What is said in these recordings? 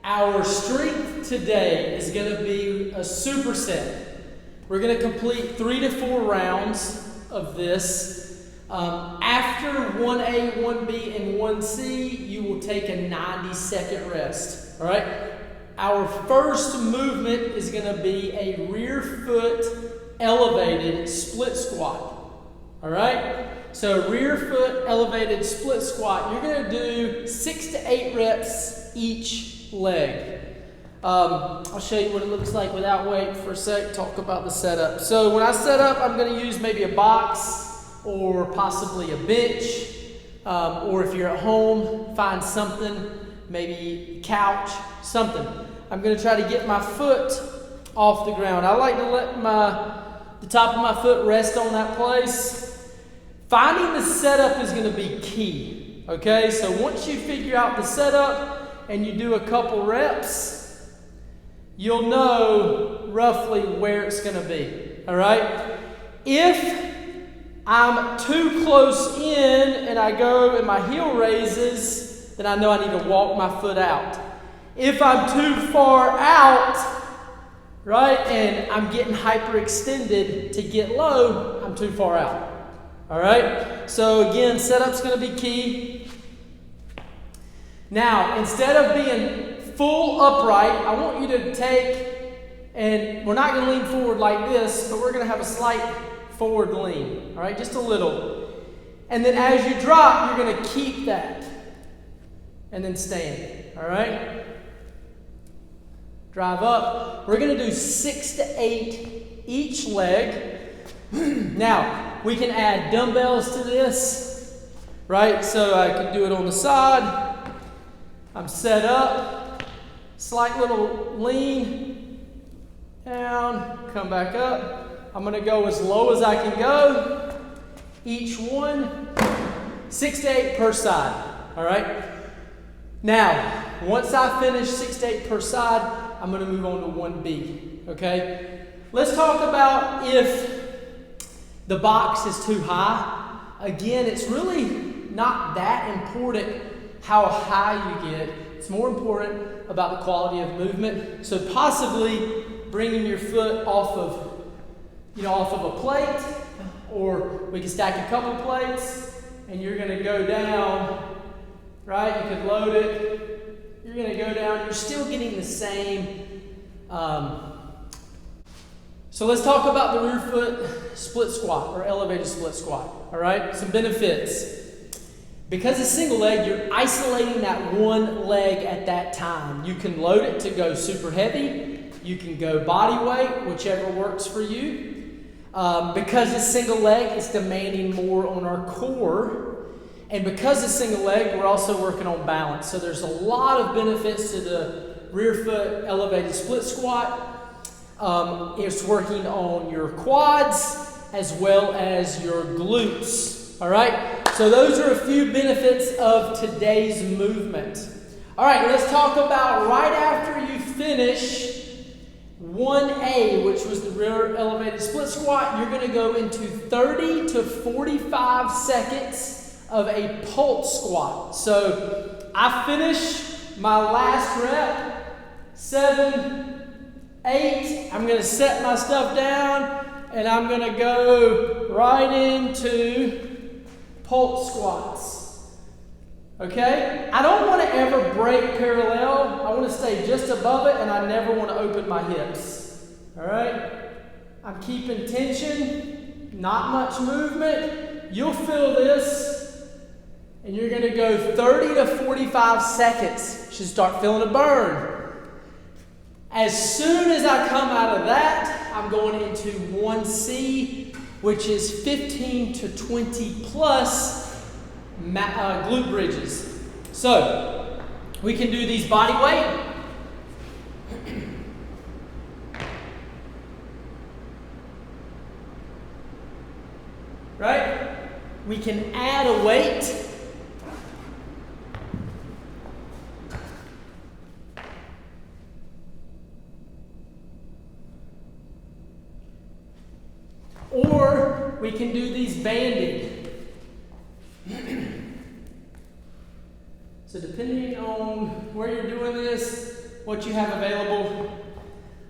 Our strength today is going to be a superset. We're going to complete 3 to 4 rounds of this. After 1A, 1B, and 1C, you will take a 90-second rest. All right? Our first movement is going to be a rear foot elevated split squat. All right? So rear foot elevated split squat. You're going to do 6 to 8 reps each leg. I'll show you what it looks like without weight for a sec, talk about the setup. So when I set up, I'm going to use maybe a box or possibly a bench. Or if you're at home, find something, maybe couch, something. I'm going to try to get my foot off the ground. I like to let the top of my foot rest on that place. Finding the setup is going to be key. Okay, so once you figure out the setup and you do a couple reps, you'll know roughly where it's going to be. All right? If I'm too close in and I go and my heel raises, then I know I need to walk my foot out. If I'm too far out, right, and I'm getting hyperextended to get low, I'm too far out. All right? So again, setup's going to be key. Now, instead of being full upright, I want you to take, and we're not going to lean forward like this, but we're going to have a slight forward lean. All right? Just a little. And then as you drop, you're going to keep that. And then stand. All right? Drive up. We're going to do 6 to 8 each leg. Now, we can add dumbbells to this, right? So I can do it on the side. I'm set up. Slight little lean. Down. Come back up. I'm going to go as low as I can go. Each one. 6 to 8 per side. All right? Now, once I finish 6 to 8 per side, I'm going to move on to 1B, okay? Let's talk about if the box is too high. Again, it's really not that important how high you get. It's more important about the quality of movement. So possibly bringing your foot off of a plate, or we can stack a couple plates, and you're going to go down, right? You could load it. You're going to go down. You're still getting the same. So let's talk about the rear foot split squat or elevated split squat. All right? Some benefits. Because it's single leg, you're isolating that one leg at that time. You can load it to go super heavy. You can go body weight, whichever works for you. Because it's single leg, it's demanding more on our core. And because it's single leg, we're also working on balance. So there's a lot of benefits to the rear foot elevated split squat. It's working on your quads as well as your glutes. All right? So those are a few benefits of today's movement. All right, let's talk about right after you finish 1A, which was the rear elevated split squat, you're going to go into 30 to 45 seconds of a pulse squat. So I finish my last rep, 7, 8. I'm going to set my stuff down and I'm going to go right into pulse squats. Okay? I don't want to ever break parallel. I want to stay just above it and I never want to open my hips. All right? I'm keeping tension, not much movement. You'll feel this. And you're going to go 30 to 45 seconds. You should start feeling a burn. As soon as I come out of that, I'm going into 1C, which is 15 to 20 plus glute bridges. So, we can do these body weight. Right? We can add a weight. Or we can do these banded. So depending on where you're doing this, what you have available.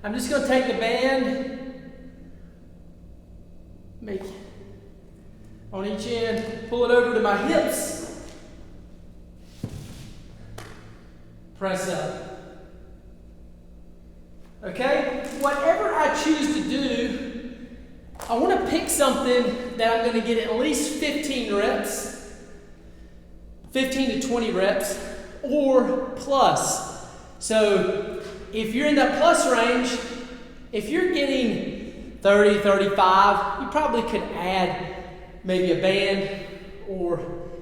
I'm just going to take the band, make on each end, pull it over to my hips, press up. Okay? Whatever I choose to do, I want to pick something that I'm going to get at least 15 reps, 15 to 20 reps, or plus. So if you're in that plus range, if you're getting 30, 35, you probably could add maybe a band or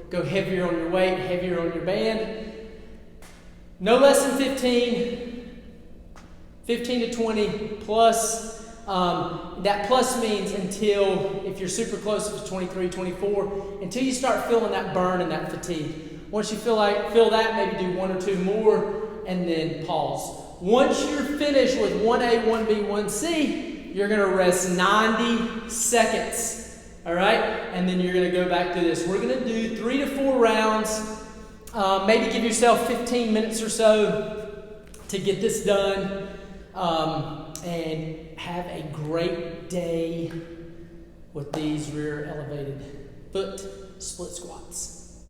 go heavier on your weight, heavier on your band. No less than 15 to 20 plus. That plus means until, if you're super close to 23, 24, until you start feeling that burn and that fatigue. Once you feel that, maybe do 1 or 2 more and then pause. Once you're finished with 1A, 1B, 1C, you're going to rest 90 seconds. All right? And then you're going to go back to this. We're going to do 3 to 4 rounds. Maybe give yourself 15 minutes or so to get this done. And have a great day with these rear elevated foot split squats.